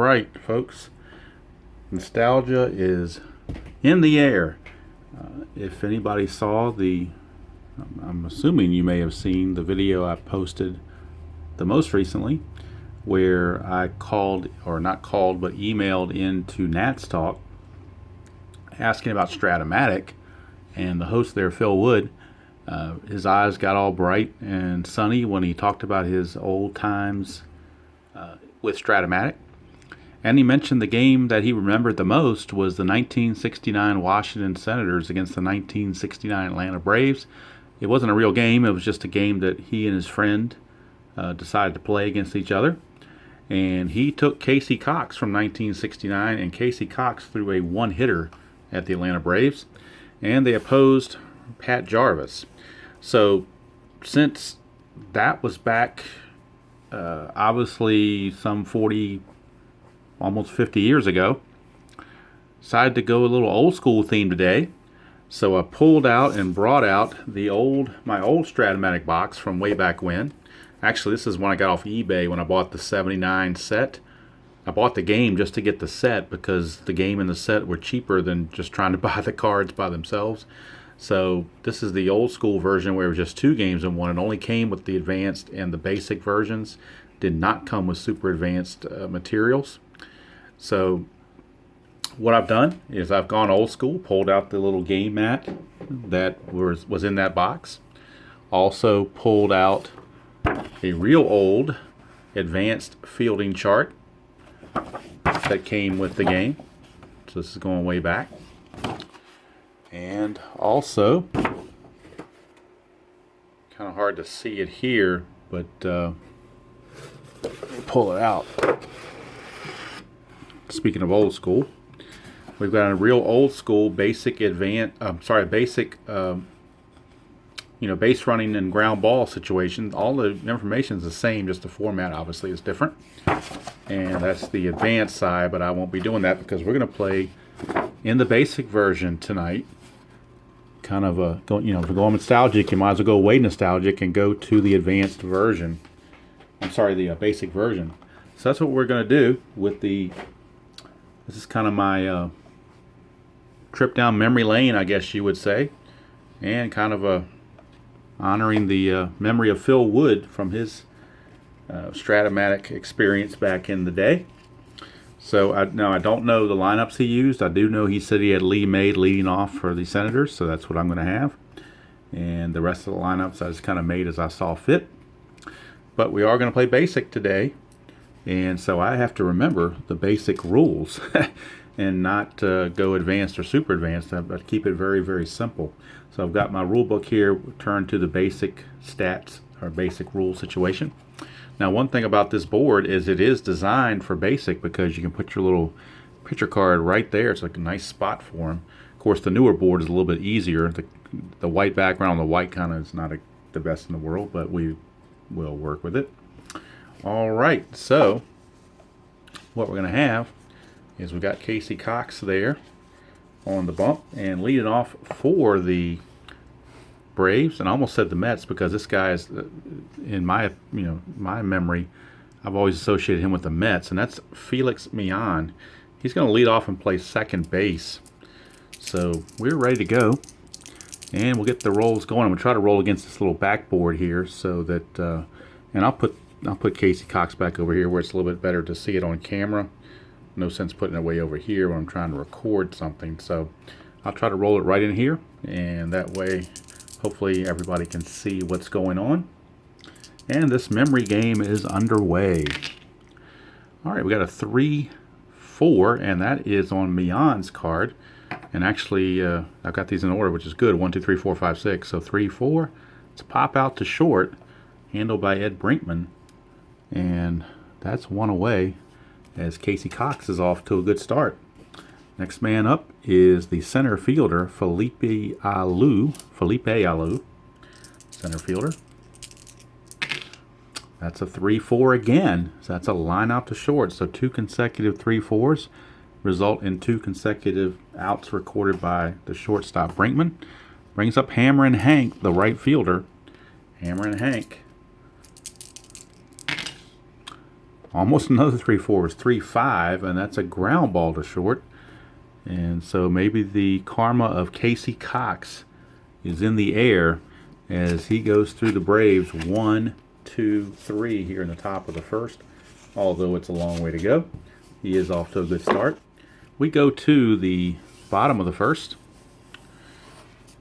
right, folks. Nostalgia is in the air. If anybody saw I'm assuming you may have seen the video I posted the most recently, where I called, or not called, but emailed into Nats Talk asking about Strat-O-Matic, and the host there, Phil Wood, his eyes got all bright and sunny when he talked about his old times with Strat-O-Matic. And he mentioned the game that he remembered the most was the 1969 Washington Senators against the 1969 Atlanta Braves. It wasn't a real game. It was just a game that he and his friend decided to play against each other. And he took Casey Cox from 1969, and Casey Cox threw a one-hitter at the Atlanta Braves. And they opposed Pat Jarvis. So since that was back, obviously some 40, almost 50 years ago, decided to go a little old school theme today. So I pulled out and brought out my old Strat-O-Matic box from way back when. Actually, this is when I got off eBay when I bought the 79 set. I bought the game just to get the set because the game and the set were cheaper than just trying to buy the cards by themselves. So this is the old school version where it was just 2 games in one. It only came with the advanced and the basic versions. Did not come with super advanced materials. So what I've done is I've gone old school, pulled out the little game mat that was in that box. Also pulled out a real old advanced fielding chart that came with the game. So this is going way back. And also, kind of hard to see it here, but pull it out. Speaking of old school, we've got a real old school basic base running and ground ball situation. All the information is the same, just the format obviously is different. And that's the advanced side, but I won't be doing that because we're going to play in the basic version tonight. Kind of if we're going nostalgic, you might as well go way nostalgic and go to the advanced version. The basic version. So that's what we're going to do with this is kind of my trip down memory lane, I guess you would say, and kind of honoring the memory of Phil Wood from his Strat-O-Matic experience back in the day. So I don't know the lineups he used. I do know he said he had Lee made leading off for the Senators, so that's what I'm going to have. And the rest of the lineups I just kind of made as I saw fit. But we are going to play basic today, and so I have to remember the basic rules and not go advanced or super advanced, but keep it very, very simple. So I've got my rule book here, turned to the basic stats or basic rule situation. Now, one thing about this board is it is designed for basic because you can put your little picture card right there. It's like a nice spot for them. Of course, the newer board is a little bit easier. The white background on the white kind of is not the best in the world, but we will work with it. All right, so what we're going to have is we got Casey Cox there on the bump, and leading off for the Braves, and I almost said the Mets because this guy is, in my memory, I've always associated him with the Mets, and that's Felix Millan. He's going to lead off and play second base. So we're ready to go, and we'll get the rolls going. We'll try to roll against this little backboard here, so that, and I'll put Casey Cox back over here where it's a little bit better to see it on camera. No sense putting it way over here when I'm trying to record something. So I'll try to roll it right in here, and that way hopefully everybody can see what's going on. And this memory game is underway. All right, we got a 3-4, and that is on Millan's card. And actually, I've got these in order, which is good. 1, 2, 3, 4, 5, 6. So 3-4. Let's pop out to short, handled by Ed Brinkman. And that's one away as Casey Cox is off to a good start. Next man up is the center fielder, Felipe Alou, center fielder. That's a 3-4 again. So that's a line out to short. So 2 consecutive 3-4s result in 2 consecutive outs recorded by the shortstop Brinkman. Brings up Hammerin' Hank, the right fielder. Hammerin' Hank Almost another 3-4 is 3-5, and that's a ground ball to short. And so maybe the karma of Casey Cox is in the air as he goes through the Braves 1, 2, 3 here in the top of the first. Although it's a long way to go, he is off to a good start. We go to the bottom of the first,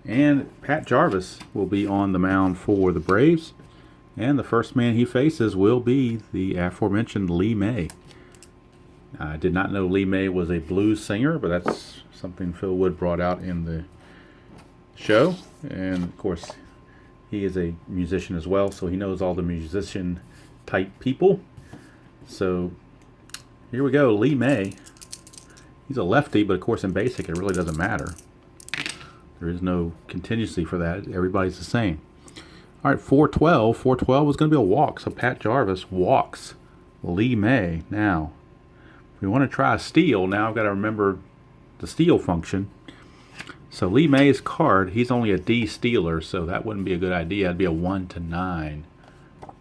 and Pat Jarvis will be on the mound for the Braves. And the first man he faces will be the aforementioned Lee May. I did not know Lee May was a blues singer, but that's something Phil Wood brought out in the show. And of course, he is a musician as well, so he knows all the musician type people. So here we go, Lee May. He's a lefty, but of course in basic it really doesn't matter. There is no contingency for that. Everybody's the same. All right, 4-12. 4-12 was going to be a walk, so Pat Jarvis walks Lee May. Now, if we want to try a steal, now I've got to remember the steal function. So Lee May's card, he's only a D stealer, so that wouldn't be a good idea. It'd be a 1-9.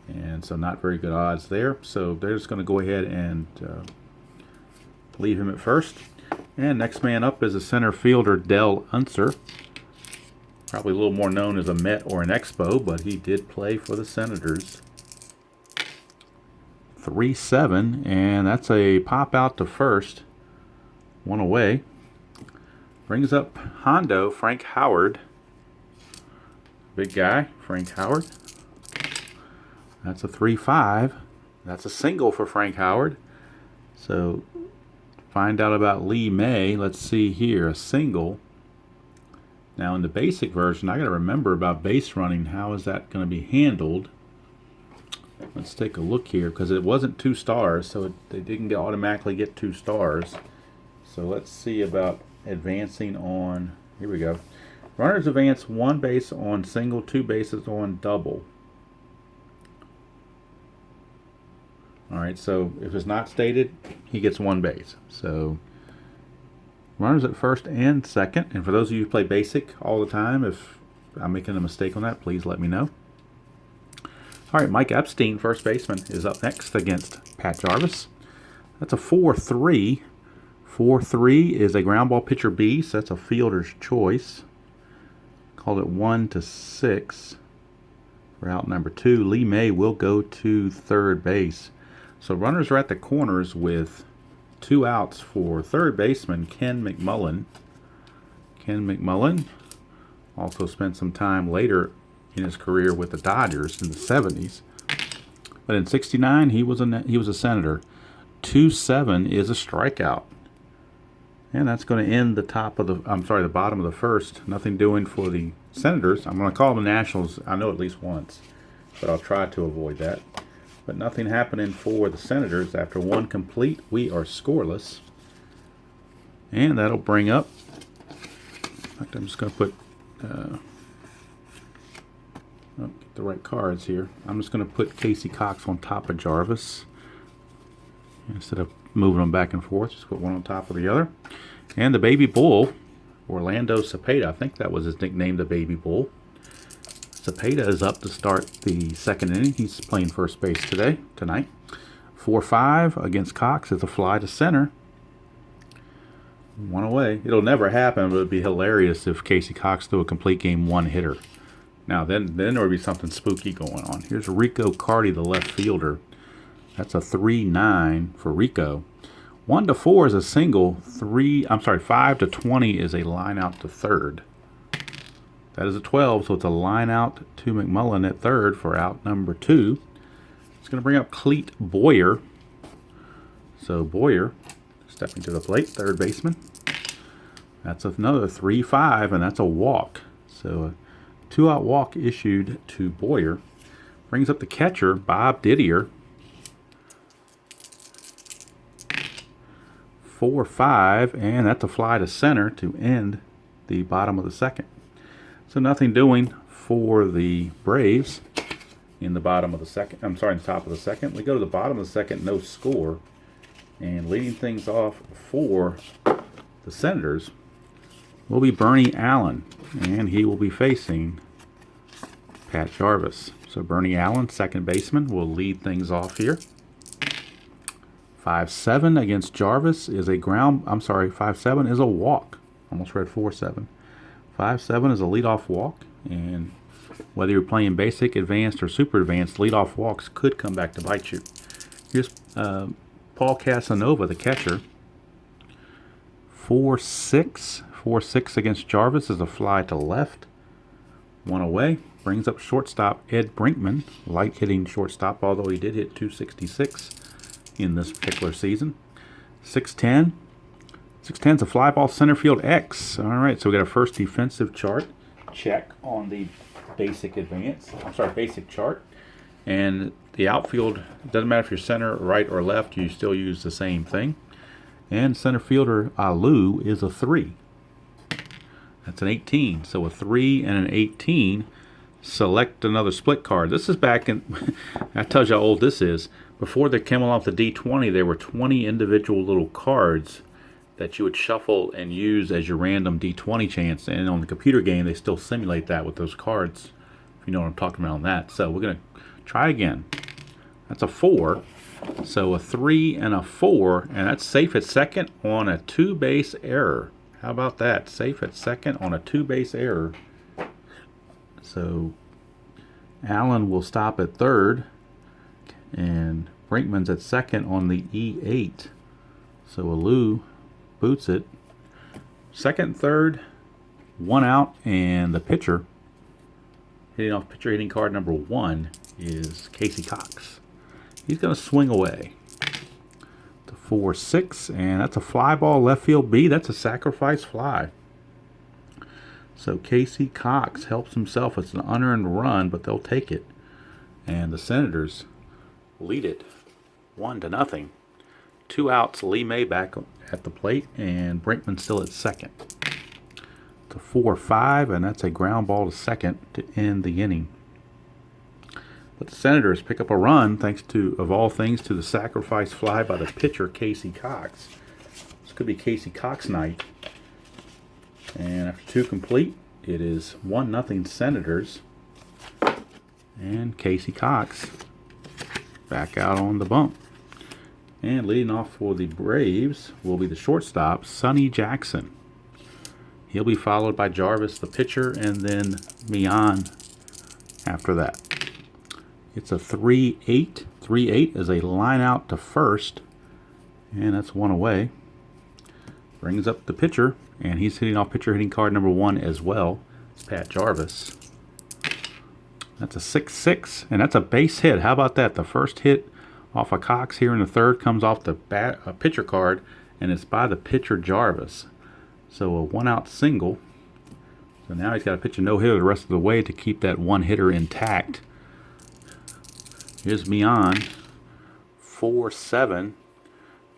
And so not very good odds there. So they're just going to go ahead and leave him at first. And next man up is a center fielder, Dell Unser. Probably a little more known as a Met or an Expo, but he did play for the Senators. 3-7, and that's a pop out to first. One away. Brings up Hondo, Frank Howard. Big guy, Frank Howard. That's a 3-5. That's a single for Frank Howard. So find out about Lee May. Let's see here, a single. Now in the basic version, I got to remember about base running. How is that going to be handled? Let's take a look here, because it wasn't 2 stars, so they didn't automatically get 2 stars. So let's see about advancing on, here we go. Runners advance 1 base on single, 2 bases on double. Alright, so if it's not stated, he gets 1 base. So runners at first and second. And for those of you who play basic all the time, if I'm making a mistake on that, please let me know. All right, Mike Epstein, first baseman, is up next against Pat Jarvis. That's a 4-3. 4-3 is a ground ball pitcher B, so that's a fielder's choice. Called it 1-6 for out number 2. Lee May will go to third base. So runners are at the corners with 2 outs for third baseman Ken McMullen. Ken McMullen also spent some time later in his career with the Dodgers in the 70s. But in 69, he was a Senator. 2-7 is a strikeout. And that's going to end the bottom of the first. Nothing doing for the Senators. I'm going to call them the Nationals, I know at least once, but I'll try to avoid that. But nothing happening for the Senators. After 1 complete, we are scoreless. And that'll bring up, in fact, I'm just going to put, get the right cards here. I'm just going to put Casey Cox on top of Jarvis. Instead of moving them back and forth, just put one on top of the other. And the Baby Bull, Orlando Cepeda, I think that was his nickname, the Baby Bull. Cepeda is up to start the second inning. He's playing first base tonight. 4-5 against Cox is a fly to center. 1 away. It'll never happen, but it would be hilarious if Casey Cox threw a complete game 1-hitter. Now then there would be something spooky going on. Here's Rico Carty, the left fielder. That's a 3-9 for Rico. 1-4 is a single. 5-20 is a line out to third. That is a 12, so it's a line out to McMullen at third for out number 2. It's going to bring up Cleet Boyer. So Boyer stepping to the plate, third baseman. That's another 3-5, and that's a walk. So a 2-out walk issued to Boyer. Brings up the catcher, Bob Didier. 4-5, and that's a fly to center to end the bottom of the second. So nothing doing for the Braves in the bottom of the second. In the top of the second. We go to the bottom of the second, no score. And leading things off for the Senators will be Bernie Allen. And he will be facing Pat Jarvis. So Bernie Allen, second baseman, will lead things off here. 5-7 against Jarvis is a ground. I'm sorry, 5-7 is a walk. Almost read 4-7. 5-7 is a leadoff walk, and whether you're playing basic, advanced, or super advanced, leadoff walks could come back to bite you. Here's Paul Casanova, the catcher. 4-6. 4-6 against Jarvis is a fly to left. One away. Brings up shortstop Ed Brinkman, light hitting shortstop, although he did hit 266 in this particular season. 6-10. 6-10's a fly ball center field X. All right, so we got a first defensive chart check on the basic chart. And the outfield, doesn't matter if you're center, right, or left, you still use the same thing. And center fielder Alu is a 3. That's an 18. So a 3 and an 18. Select another split card. This is back in, that tells you how old this is. Before they came along with the D20, there were 20 individual little cards that you would shuffle and use as your random D20 chance. And on the computer game, they still simulate that with those cards, if you know what I'm talking about on that. So we're going to try again. That's a 4. So a 3 and a 4, and that's safe at second on a 2-base error. How about that? Safe at second on a 2-base error. So Allen will stop at third, and Brinkman's at second on the E8. So Alu boots it. Second and third, one out, and the pitcher hitting card number 1 is Casey Cox. He's going to swing away. To 4-6, and that's a fly ball left field B. That's a sacrifice fly. So Casey Cox helps himself. It's an unearned run, but they'll take it. And the Senators lead it 1-0. 2 outs. Lee May back at the plate, and Brinkman still at second. To 4-5, and that's a ground ball to second to end the inning. But the Senators pick up a run thanks to, of all things, to the sacrifice fly by the pitcher Casey Cox. This could be Casey Cox night. And after 2 complete, it is 1-0 Senators. And Casey Cox back out on the bump. And leading off for the Braves will be the shortstop, Sonny Jackson. He'll be followed by Jarvis, the pitcher, and then Mian after that. It's a 3-8. 3-8 is a line out to first, and that's 1 away. Brings up the pitcher, and he's hitting card number 1 as well. It's Pat Jarvis. That's a 6-6, and that's a base hit. How about that? The first hit off of Cox here in the third comes off the pitcher card, and it's by the pitcher Jarvis. So a 1-out single. So now he's got to pitch a no-hitter the rest of the way to keep that 1-hitter intact. Here's Mian, 4-7,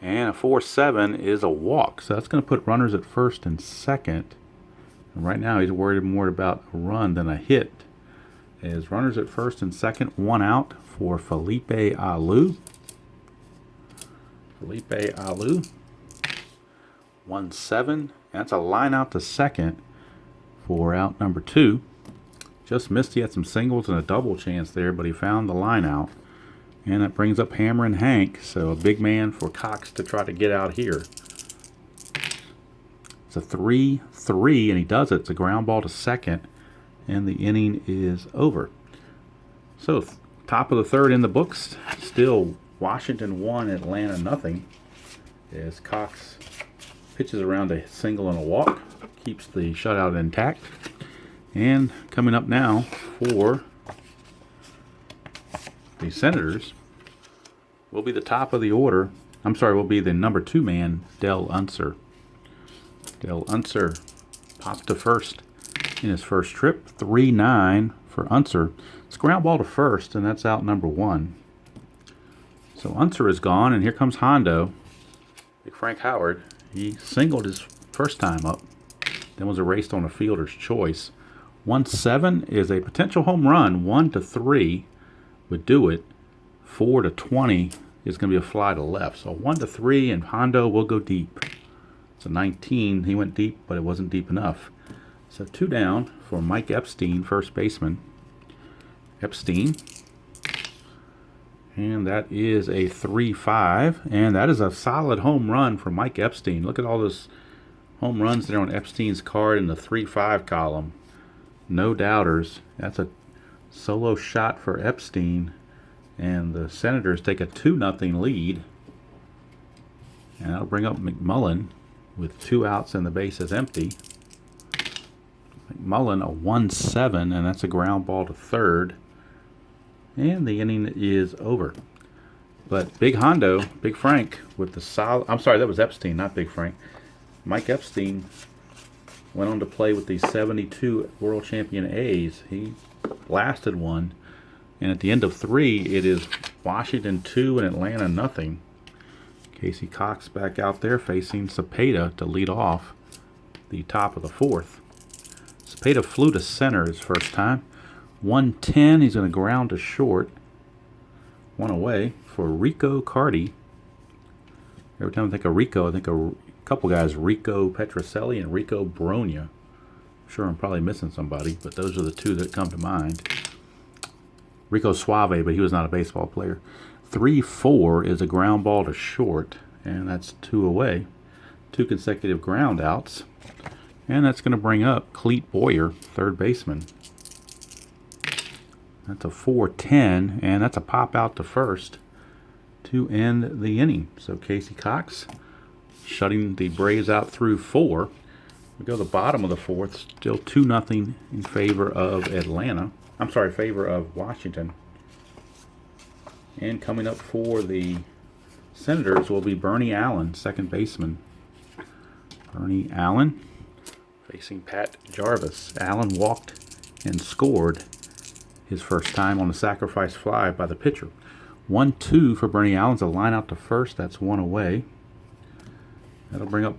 and a 4-7 is a walk. So that's going to put runners at first and second. And right now he's worried more about a run than a hit. As runners at first and second, 1 out for Felipe Alu. Felipe Alu, 1-7, and that's a line out to second for out number 2. Just missed. He had some singles and a double chance there, but he found the line out. And that brings up Hammer and Hank. So a big man for Cox to try to get out here. It's a 3-3, and he does it. It's a ground ball to second, and the inning is over. So top of the third in the books. Still Washington 1, Atlanta 0. As Cox pitches around a single and a walk. Keeps the shutout intact. And coming up now for the Senators will be the top of the order. Will be the number 2 man, Del Unser. Del Unser popped to first in his first trip. 3-9 for Unser. It's ground ball to first, and that's out number 1. So Unser is gone, and here comes Hondo. Big Frank Howard. He singled his first time up, then was erased on a fielder's choice. 1-7 is a potential home run. 1-3 would do it. 4-20 is going to be a fly to left. So 1-3, and Hondo will go deep. It's a 19. He went deep, but it wasn't deep enough. So 2 down for Mike Epstein, first baseman. Epstein And that is a 3-5. And that is a solid home run for Mike Epstein. Look at all those home runs there on Epstein's card in the 3-5 column. No doubters. That's a solo shot for Epstein. And the Senators take a 2-0 lead. And that'll bring up McMullen with 2 outs and the base is empty. McMullen a 1-7, and that's a ground ball to third. And the inning is over. But Big Hondo, Big Frank, with the solid... I'm sorry, that was Epstein, not Big Frank. Mike Epstein went on to play with the 72 World Champion A's. He blasted one. And at the end of 3, it is Washington 2 and Atlanta nothing. Casey Cox back out there facing Cepeda to lead off the top of the 4th. Cepeda flew to center his first time. 1-10, he's going to ground to short. 1 away for Rico Carty. Every time I think of Rico, I think of a couple guys, Rico Petrocelli and Rico Bronya. I'm sure I'm probably missing somebody, but those are the 2 that come to mind. Rico Suave, but he was not a baseball player. 3-4 is a ground ball to short, and that's 2 away. 2 consecutive ground outs. And that's going to bring up Cleet Boyer, third baseman. That's a 4-10, and that's a pop out to first to end the inning. So Casey Cox shutting the Braves out through 4. We go to the bottom of the 4th, still 2-0 in favor of Atlanta. I'm sorry, favor of Washington. And coming up for the Senators will be Bernie Allen, second baseman. Bernie Allen facing Pat Jarvis. Allen walked and scored his first time on a sacrifice fly by the pitcher. 1-2 for Bernie Allen's a line out to first. That's 1 away. That'll bring up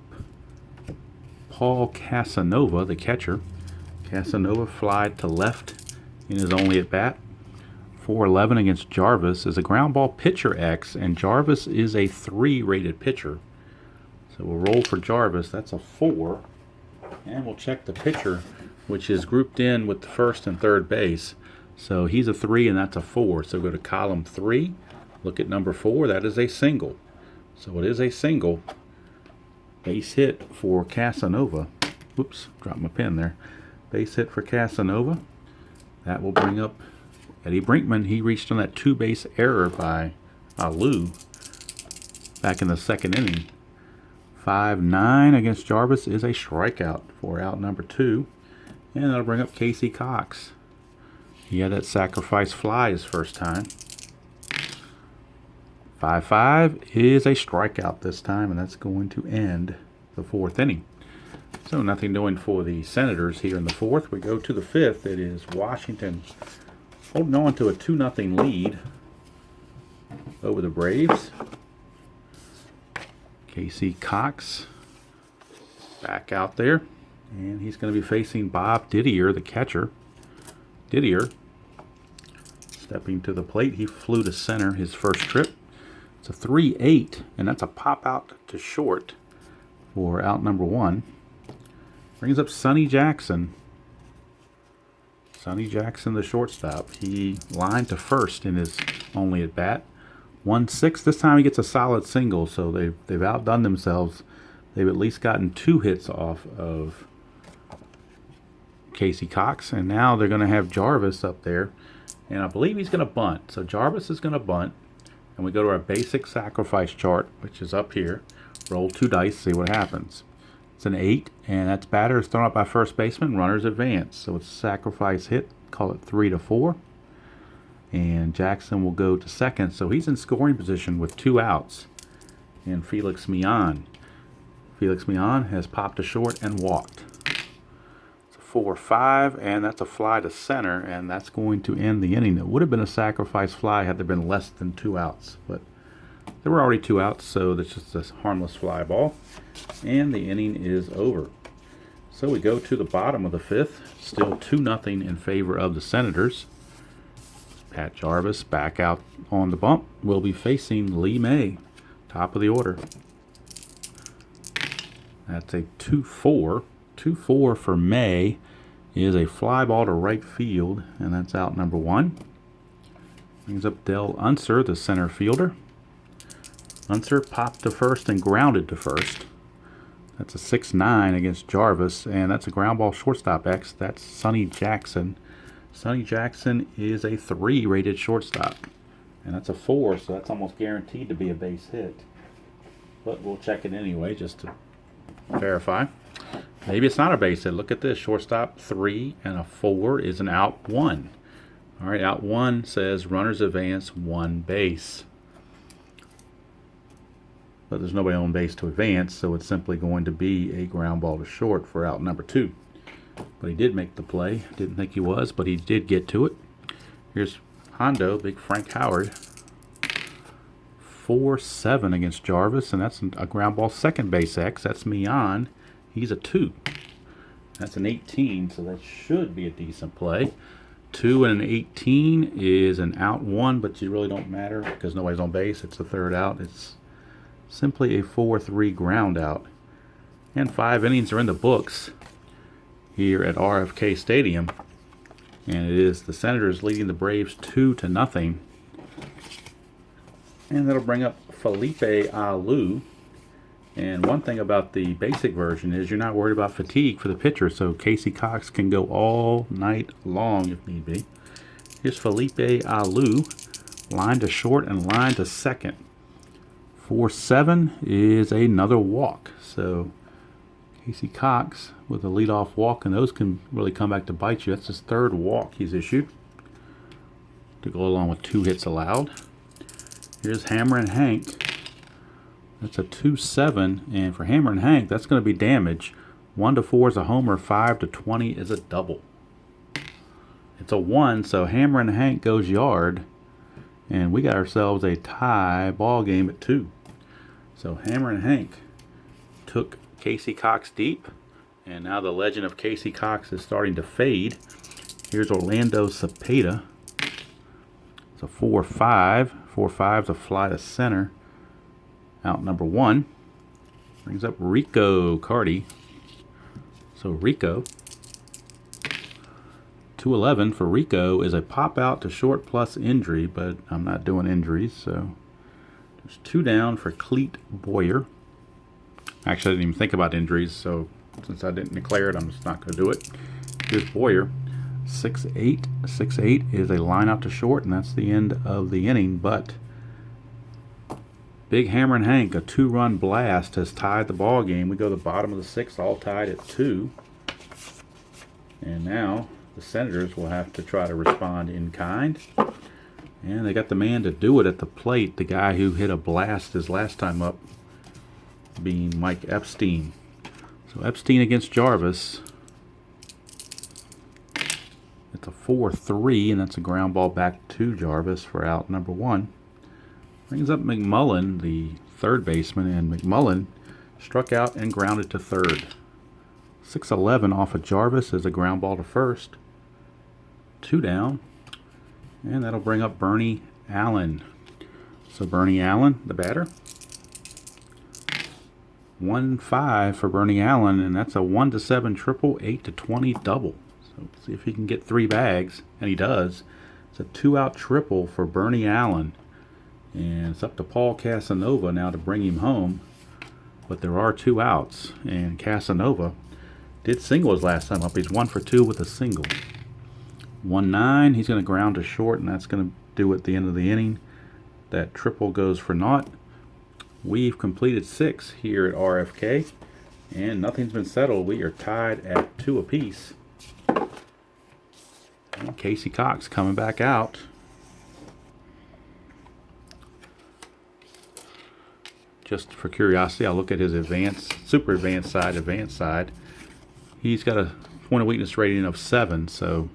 Paul Casanova, the catcher. Casanova flied to left in his only at bat. 4-11 against Jarvis is a ground ball pitcher X, and Jarvis is a 3 rated pitcher. So we'll roll for Jarvis. That's a 4. And we'll check the pitcher, which is grouped in with the first and third base. So he's a 3 and that's a 4. So go to column 3. Look at number 4. That is a single. So it is a single. Base hit for Casanova. Whoops, dropped my pen there. Base hit for Casanova. That will bring up Eddie Brinkman. He reached on that 2-base error by Alou back in the second inning. 5-9 against Jarvis is a strikeout for out number 2. And that'll bring up Casey Cox. He had that sacrifice fly his first time. 5-5 is a strikeout this time, and that's going to end the 4th inning. So nothing doing for the Senators here in the 4th. We go to the 5th. It is Washington holding on to a 2-0 lead over the Braves. Casey Cox back out there, and he's going to be facing Bob Didier, the catcher. Didier stepping to the plate. He flew to center his first trip. It's a 3-8, and that's a pop out to short for out number 1. Brings up Sonny Jackson. Sonny Jackson, the shortstop. He lined to first in his only at bat. 1-6. This time he gets a solid single, so they've outdone themselves. They've at least gotten 2 hits off of Casey Cox, and now they're going to have Jarvis up there, and I believe he's going to bunt. So Jarvis is going to bunt, and we go to our basic sacrifice chart, which is up here. Roll 2 dice, see what happens. It's an 8, and that's batters thrown out by first baseman, runners advance. So it's a sacrifice hit, call it 3-4. And Jackson will go to second, so he's in scoring position with 2 outs. And Felix Millan. Felix Millan has popped to short and walked. It's a 4-5, and that's a fly to center, and that's going to end the inning. It would have been a sacrifice fly had there been less than 2 outs, but there were already 2 outs, so that's just a harmless fly ball. And the inning is over. So we go to the bottom of the 5th, still 2-0 in favor of the Senators. Pat Jarvis back out on the bump. Will be facing Lee May, top of the order. That's a 2-4. 2-4 for May is a fly ball to right field, and that's out number 1. Brings up Dell Unser, the center fielder. Unser popped to first and grounded to first. That's a 6-9 against Jarvis, and that's a ground ball shortstop X. That's Sonny Jackson. Sonny Jackson is a 3 rated shortstop, and that's a 4, so that's almost guaranteed to be a base hit. But we'll check it anyway just to verify. Maybe it's not a base hit. Look at this. Shortstop 3 and a 4 is an out 1. All right, out 1 says runners advance 1 base. But there's nobody on base to advance, so it's simply going to be a ground ball to short for out number 2. But he did make the play. Didn't think he was, but he did get to it. Here's Hondo, big Frank Howard. 4-7 against Jarvis, and that's a ground ball second base X. That's Mian. He's a 2. That's an 18, so that should be a decent play. 2 and an 18 is an out 1, but you really don't matter because nobody's on base. It's the third out. It's simply a 4-3 ground out. And 5 innings are in the books here at RFK Stadium. And it is the Senators leading the Braves 2-0. And that'll bring up Felipe Alou. And one thing about the basic version is you're not worried about fatigue for the pitcher, so Casey Cox can go all night long if need be. Here's Felipe Alou, line to short and line to second. 4-7 is another walk, so Casey Cox with a leadoff walk, and those can really come back to bite you. That's his 3rd walk he's issued to go along with 2 hits allowed. Here's Hammer and Hank. That's a 2-7, and for Hammer and Hank, that's going to be damage. 1-4 is a homer, 5-20 is a double. It's a 1, so Hammer and Hank goes yard, and we got ourselves a tie ball game at 2. So Hammer and Hank took Casey Cox deep, and now the legend of Casey Cox is starting to fade. Here's Orlando Cepeda. It's a 4-5. 4-5 is a fly to center. Out number 1. Brings up Rico Carty. So Rico. 2-11 for Rico is a pop out to short plus injury, but I'm not doing injuries, so there's 2 down for Cleet Boyer. Actually, I didn't even think about injuries, so since I didn't declare it, I'm just not going to do it. Here's Boyer. 6-8. 6-8 is a line out to short, and that's the end of the inning, but Big Hammer and Hank, a 2-run blast, has tied the ball game. We go to the bottom of the 6th, all tied at 2. And now the Senators will have to try to respond in kind. And they got the man to do it at the plate, the guy who hit a blast his last time up, being Mike Epstein. So Epstein against Jarvis. It's a 4-3, and that's a ground ball back to Jarvis for out number 1. Brings up McMullen, the 3rd baseman, and McMullen struck out and grounded to 3rd. 6-11 off of Jarvis is a ground ball to 1st. 2 down, and that'll bring up Bernie Allen. So Bernie Allen, the batter. 1-5 for Bernie Allen, and that's a 1-7 triple, 8-20 double. So see if he can get 3 bags, and he does. It's a 2-out triple for Bernie Allen. And it's up to Paul Casanova now to bring him home. But there are 2 outs. And Casanova did single his last time up. He's 1 for 2 with a single. 1-9. He's going to ground to short, and that's going to do at the end of the inning. That triple goes for naught. We've completed 6 here at RFK. And nothing's been settled. We are tied at 2 apiece. And Casey Cox coming back out. Just for curiosity, I'll look at his super advanced side. He's got a point of weakness rating of 7, so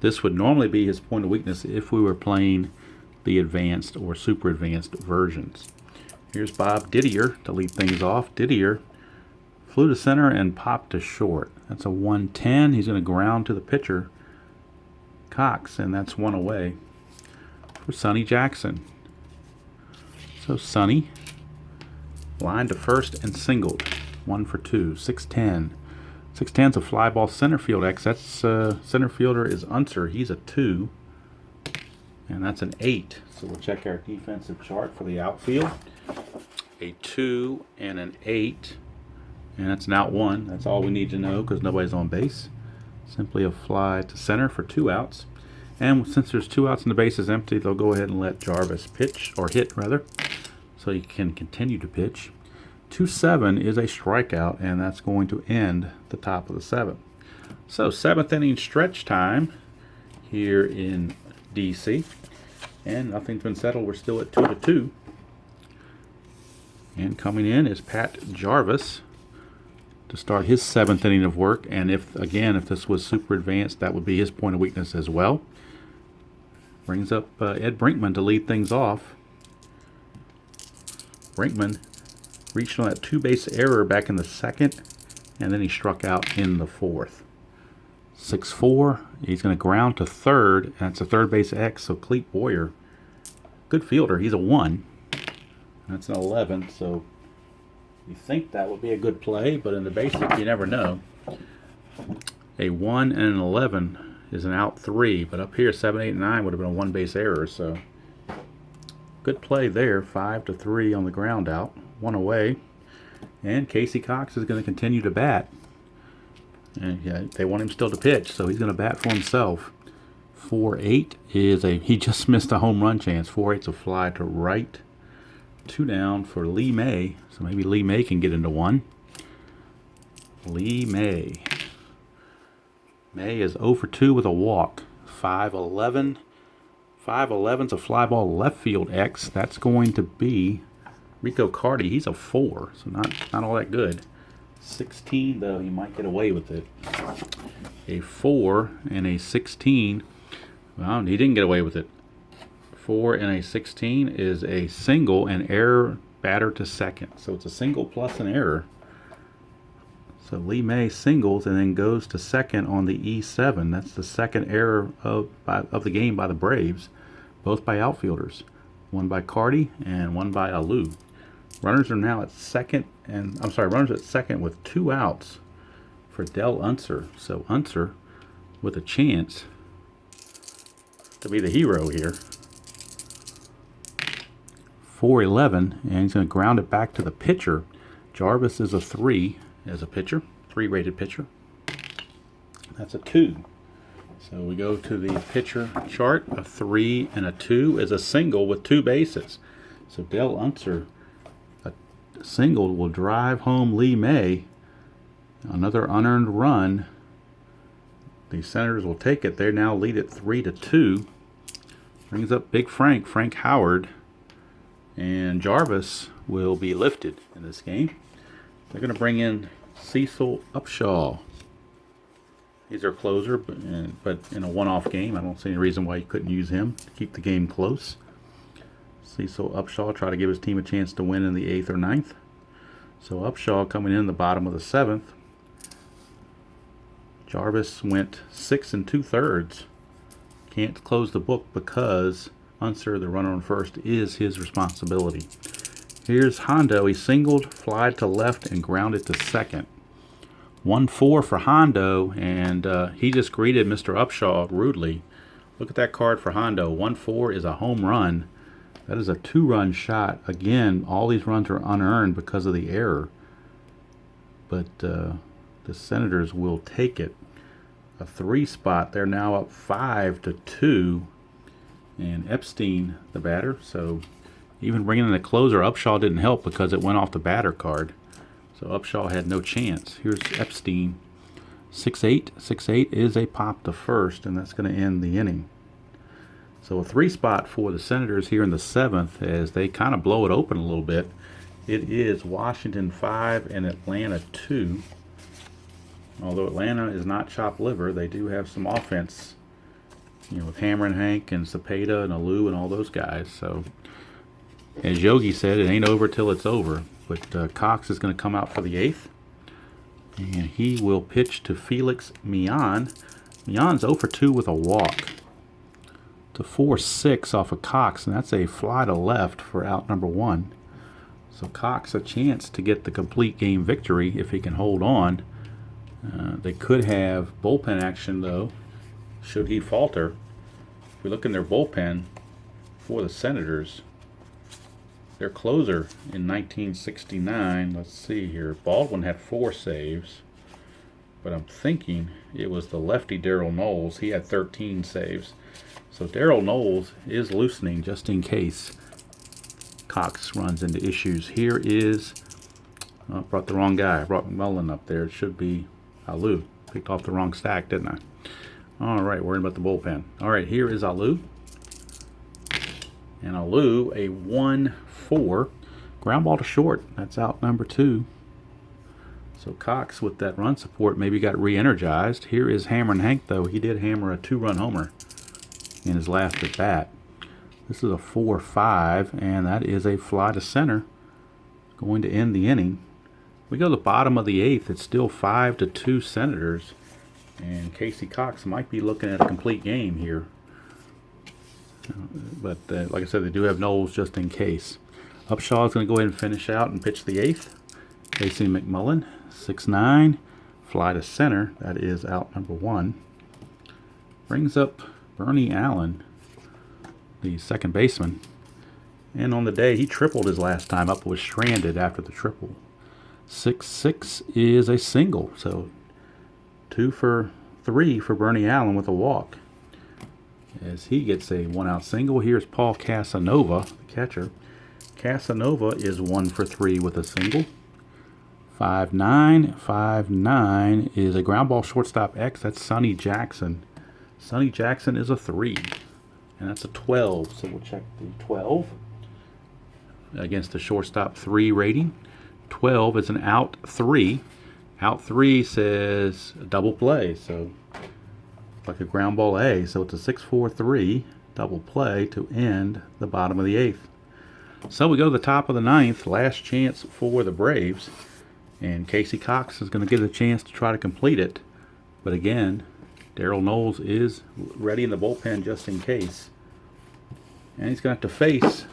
this would normally be his point of weakness if we were playing the advanced or super advanced versions. Here's Bob Didier to lead things off. Didier flew to center and popped to short. That's a 1-10. He's going to ground to the pitcher, Cox, and that's 1 away for Sonny Jackson. So Sonny line to 1st and singled. 1 for 2. 6-10. 6-10's a fly ball center field X. That's center fielder is Unser. He's a 2. and that's an 8. So we'll check our defensive chart for the outfield. A 2 and an 8, and that's an out 1. That's all we need to know because nobody's on base. Simply a fly to center for 2 outs. And since there's 2 outs and the base is empty, they'll go ahead and let Jarvis pitch, or hit rather, so he can continue to pitch. 2-7 is a strikeout, and that's going to end the top of the 7th. So 7th inning stretch time here in DC, and nothing's been settled. We're still at 2-2. And coming in is Pat Jarvis to start his 7th inning of work. And if this was super advanced, that would be his point of weakness as well. Brings up Ed Brinkman to lead things off. Brinkman reached on that 2-base error back in the 2nd, and then he struck out in the 4th. 6-4, he's going to ground to 3rd, and that's a 3rd base X, so Clete Boyer, good fielder, he's a 1. That's an 11, so you think that would be a good play, but in the basic, you never know. A 1 and an 11 is an out 3, but up here, 7, 8, and 9 would have been a 1-base error, so good play there. 5-3 on the ground out, 1 away, and Casey Cox is going to continue to bat. And yeah, they want him still to pitch, so he's going to bat for himself. 4-8 is he just missed a home run chance. 4-8's a fly to right. 2 down for Lee May, so maybe Lee May can get into 1. Lee May. May is 0 for 2 with a walk. 5-11. 5-11's a fly ball left field X. That's going to be Rico Carty. He's a 4, so not all that good. 16, though, he might get away with it. A 4 and a 16. Well, he didn't get away with it. 4 and a 16 is a single and error batter to second. So it's a single plus an error. So Lee May singles and then goes to second on the E7. That's the second error of the game by the Braves, both by outfielders. One by Carty and one by Alou. Runners are now at second, runners at second with 2 outs for Del Unser. So Unser with a chance to be the hero here. 4-11, and he's going to ground it back to the pitcher. Jarvis is a 3 as a pitcher, 3-rated pitcher. That's a 2. So we go to the pitcher chart. A 3 and a 2 is a single with 2 bases. So Del Unser, a single will drive home Lee May. Another unearned run. The Senators will take it. They now lead it 3-2. Brings up Big Frank Howard. And Jarvis will be lifted in this game. They're going to bring in Cecil Upshaw. He's their closer, but in a one-off game, I don't see any reason why you couldn't use him to keep the game close. Cecil Upshaw try to give his team a chance to win in the 8th or 9th. So Upshaw coming in the bottom of the 7th. Jarvis went 6 2/3. Can't close the book because Unser, the runner on first, is his responsibility. Here's Hondo. He singled, flied to left, and grounded to second. 1-4 for Hondo, and he just greeted Mr. Upshaw rudely. Look at that card for Hondo. 1-4 is a home run. That is a 2-run shot. Again, all these runs are unearned because of the error. But the Senators will take it. A 3 spot. They're now up 5-2. And Epstein, the batter. So even bringing in the closer, Upshaw didn't help because it went off the batter card. So Upshaw had no chance. Here's Epstein. 6-8. 6-8 is a pop to first, and that's going to end the inning. So a 3 spot for the Senators here in the 7th as they kind of blow it open a little bit. It is Washington 5 and Atlanta 2. Although Atlanta is not chopped liver, they do have some offense, with Hammer and Hank and Cepeda and Alou and all those guys. So as Yogi said, it ain't over till it's over. But Cox is going to come out for the 8th. And he will pitch to Felix Millan. Millan's 0 for 2 with a walk. To 4-6 off of Cox, and that's a fly to left for out number 1. So Cox a chance to get the complete game victory if he can hold on. They could have bullpen action, though, should he falter. we look in their bullpen for the Senators, their closer in 1969, let's see here, Baldwin had 4 saves, but I'm thinking it was the lefty Darrell Knowles. He had 13 saves. So Darrell Knowles is loosening just in case Cox runs into issues. Here is, I brought the wrong guy. I brought McMullen up there. It should be Alou. Picked off the wrong stack, didn't I? All right, worrying about the bullpen. All right, here is Alou. And Alou, a 1-4. Ground ball to short. That's out number 2. So Cox, with that run support, maybe got re-energized. Here is Hammerin' Hank, though. He did hammer a 2-run homer in his last at bat. This is a 4-5, and that is a fly to center. Going to end the inning. We go to the bottom of the 8th. It's still 5-2 Senators. And Casey Cox might be looking at a complete game here. But like I said, they do have Knowles just in case. Upshaw's going to go ahead and finish out and pitch the 8th. Casey McMullen, 6-9. Fly to center. That is out number 1. Brings up Bernie Allen, the second baseman. And on the day, he tripled his last time up, was stranded after the triple. 6-6 is a single. So 2 for 3 for Bernie Allen with a walk. As he gets a 1-out single, here's Paul Casanova, the catcher. Casanova is 1 for 3 with a single. 5-9. 5-9 is a ground ball shortstop X. That's Sonny Jackson. Sonny Jackson is a 3. And that's a 12. So we'll check the 12 against the shortstop 3 rating. 12 is an out 3. Out 3 says double play. So like a ground ball A. So it's a 6-4-3 double play to end the bottom of the 8th. So we go to the top of the 9th. Last chance for the Braves. And Casey Cox is going to get a chance to try to complete it. But again, Darrell Knowles is ready in the bullpen just in case. And he's going to have to face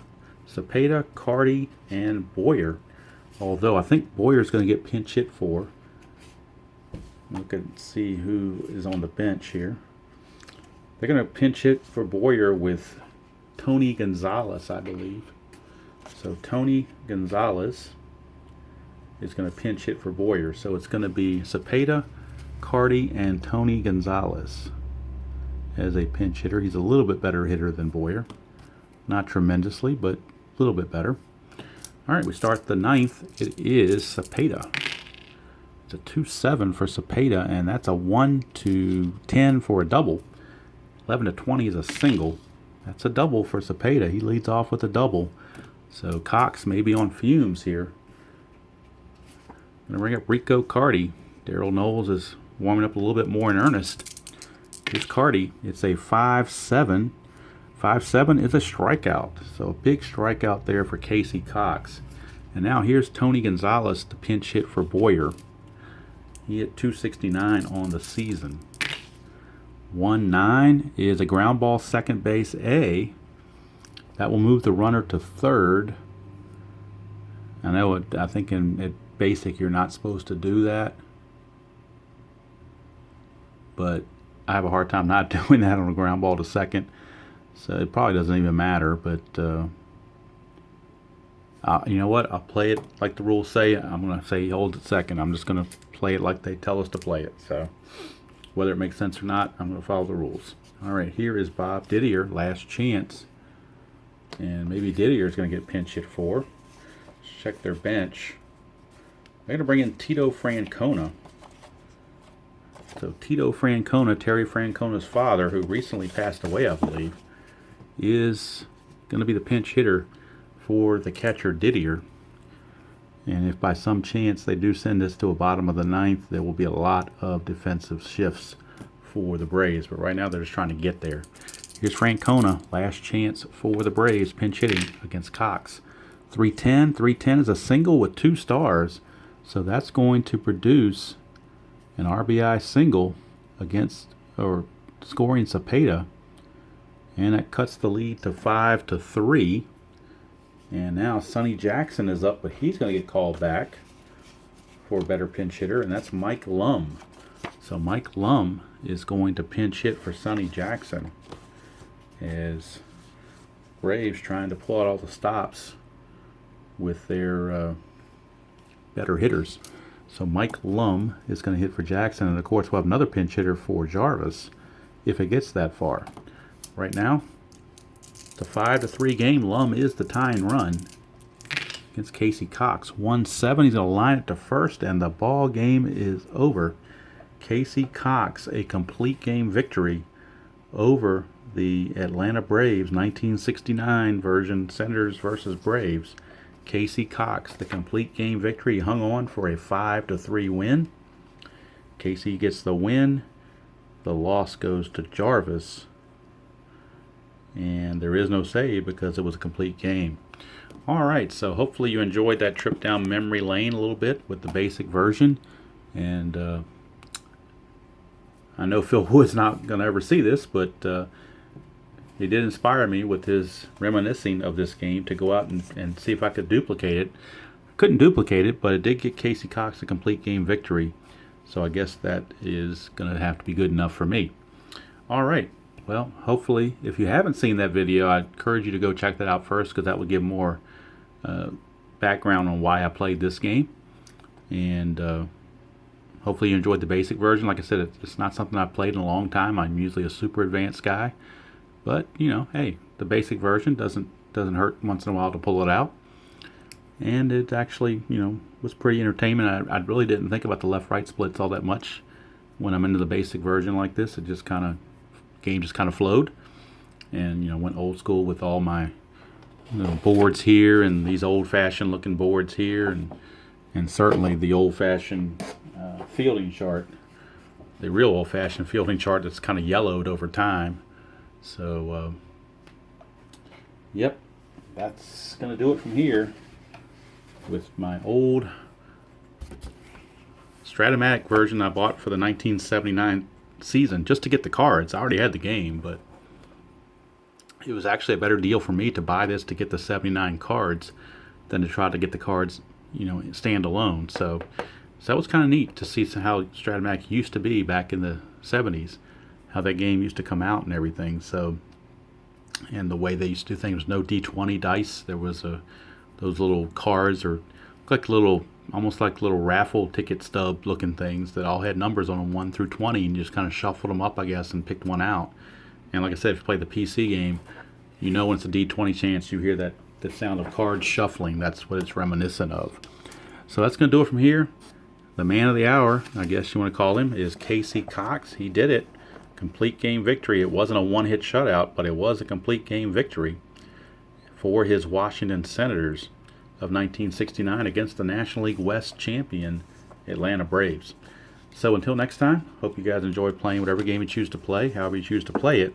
Cepeda, Carty, and Boyer. Although I think Boyer's going to get pinch hit for. Look and see who is on the bench here. They're going to pinch hit for Boyer with Tony Gonzalez, I believe. So Tony Gonzalez is going to pinch hit for Boyer. So it's going to be Cepeda, Carty, and Tony Gonzalez as a pinch hitter. He's a little bit better hitter than Boyer. Not tremendously, but a little bit better. All right, we start the 9th. It is Cepeda. It's a 2-7 for Cepeda, and that's a 1-10 for a double. 11-20 is a single. That's a double for Cepeda. He leads off with a double. So Cox may be on fumes here. I'm going to bring up Rico Carty. Darrell Knowles is warming up a little bit more in earnest. Here's Carty. It's a 5-7. 5-7 is a strikeout. So a big strikeout there for Casey Cox. And now here's Tony Gonzalez to pinch hit for Boyer. He hit 269 on the season. 1-9 is a ground ball second base A. That will move the runner to third. I know I think in basic you're not supposed to do that. But I have a hard time not doing that on a ground ball to second. So it probably doesn't even matter. But you know what? I'll play it like the rules say. I'm going to say hold it second. I'm just going to play it like they tell us to play it. So whether it makes sense or not, I'm going to follow the rules. All right, here is Bob Didier, last chance. And maybe Didier is going to get pinch hit for. Let's check their bench. They're going to bring in Tito Francona. So Tito Francona, Terry Francona's father, who recently passed away, I believe, is going to be the pinch hitter for the catcher Didier. And if by some chance they do send us to a bottom of the 9th, there will be a lot of defensive shifts for the Braves. But right now they're just trying to get there. Here's Francona, last chance for the Braves, pinch hitting against Cox. 310. 310 is a single with 2 stars. So that's going to produce an RBI single against, or scoring Cepeda. And that cuts the lead to 5-3. And now Sonny Jackson is up, but he's going to get called back for a better pinch hitter, and that's Mike Lum. So Mike Lum is going to pinch hit for Sonny Jackson. as Braves trying to pull out all the stops with their better hitters. So Mike Lum is going to hit for Jackson, and of course we'll have another pinch hitter for Jarvis if it gets that far. Right now, the 5-3 game, Lum is the tying run against Casey Cox. 1-7, he's going to line it to first, and the ball game is over. Casey Cox, a complete game victory over the Atlanta Braves, 1969 version, Senators versus Braves. Casey Cox, the complete game victory, hung on for a 5-3 win. Casey gets the win. The loss goes to Jarvis. And there is no save because it was a complete game. Alright, so hopefully you enjoyed that trip down memory lane a little bit with the basic version. And I know Phil Wood's not going to ever see this, but he did inspire me with his reminiscing of this game to go out and see if I could duplicate it. I couldn't duplicate it, but it did get Casey Cox a complete game victory. So I guess that is going to have to be good enough for me. Alright, well, hopefully, if you haven't seen that video, I encourage you to go check that out first, because that will give more background on why I played this game. And hopefully you enjoyed the basic version. Like I said, it's not something I've played in a long time. I'm usually a super advanced guy. But, you know, hey, the basic version doesn't hurt once in a while to pull it out. And it actually, you know, was pretty entertainment. I really didn't think about the left-right splits all that much when I'm into the basic version like this. It just kind of, game just kind of flowed. And, you know, went old school with all my, you know, boards here and these old-fashioned looking boards here. And certainly the old-fashioned fielding chart. The real old-fashioned fielding chart that's kind of yellowed over time. So, yep, that's going to do it from here with my old Strat-O-Matic version I bought for the 1979 season just to get the cards. I already had the game, but it was actually a better deal for me to buy this to get the 79 cards than to try to get the cards, you know, stand alone. So that was kind of neat to see how Strat-O-Matic used to be back in the 70s. How that game used to come out and everything. So, and the way they used to do things, no D20 dice. There was those little cards, or like little, almost like little raffle ticket stub looking things that all had numbers on them, 1 through 20, and you just kind of shuffled them up, I guess, and picked one out. And like I said, if you play the PC game, you know when it's a D20 chance, you hear that the sound of cards shuffling. That's what it's reminiscent of. So that's going to do it from here. The man of the hour, I guess you want to call him, is Casey Cox. He did it. Complete game victory. It wasn't a one-hit shutout, but it was a complete game victory for his Washington Senators of 1969 against the National League West champion Atlanta Braves. So until next time, hope you guys enjoy playing whatever game you choose to play, however you choose to play it,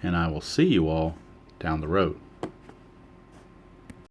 and I will see you all down the road.